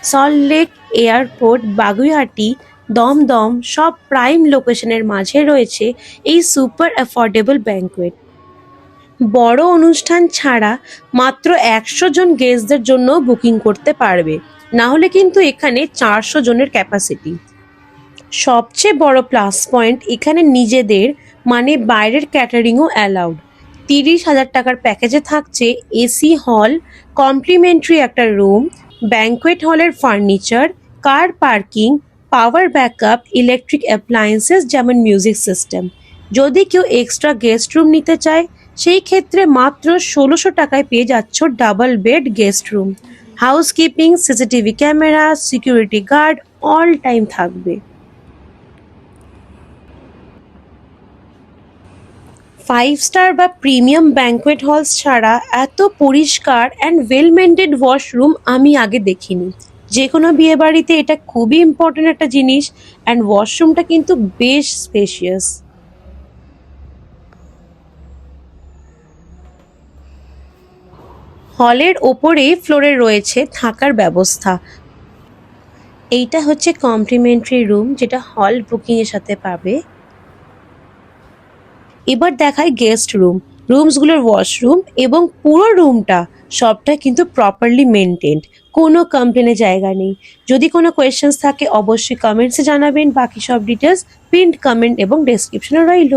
Salt Lake airport, Baguiati, Dumdum সব prime লোকেশনের মাঝে রয়েছে এই সুপার অ্যাফোর্ডেবল ব্যাঙ্কোয়েট। বড় অনুষ্ঠান ছাড়া মাত্র 100 জন গেস্টদের জন্য বুকিং করতে পারবে, না হলে কিন্তু এখানে 400 জনের ক্যাপাসিটি। সবচেয়ে বড় প্লাস পয়েন্ট, এখানে নিজেদের মানে বাইরের ক্যাটারিংও অ্যালাউড। 30,000 টাকার প্যাকেজে থাকছে এসি হল, কমপ্লিমেন্টারি একটা রুম, ব্যাঙ্কোয়েট হলের furniture, car parking, power backup, electric appliances যেমন মিউজিক সিস্টেম। যদি কেউ এক্সট্রা গেস্ট রুম নিতে চায় সেই ক্ষেত্রে মাত্র 1600 টাকায় পেয়ে যাচ্ছ double bed guest room. Housekeeping, CCTV camera, security guard all time থাকবে। 5 স্টার বা প্রিমিয়াম ব্যাঙ্কোয়েট হলস ছাড়া এত পরিষ্কার অ্যান্ড ওয়েল মেনটেন্ড ওয়াশরুম আমি আগে দেখিনি। যে কোনো বিয়ে বাড়িতে এটা খুবই ইম্পর্টেন্ট একটা জিনিস, অ্যান্ড ওয়াশরুমটা কিন্তু বেশ স্পেশিয়াস। হলের ওপরে ফ্লোরে রয়েছে থাকার ব্যবস্থা। এইটা হচ্ছে কমপ্লিমেন্টারি রুম, যেটা হল বুকিংয়ের সাথে পাবে। এবার দেখায় গেস্ট রুম। রুমসগুলোর ওয়াশরুম এবং পুরো রুমটা সবটা কিন্তু প্রপারলি মেনটেন্ড, কোনো কমপ্লেনের জায়গা নেই। যদি কোনো কোয়েশ্চেন্স থাকে অবশ্যই কমেন্টসে জানাবেন, বাকি সব ডিটেলস পিন্ড কমেন্ট এবং ডেসক্রিপশনে রইল।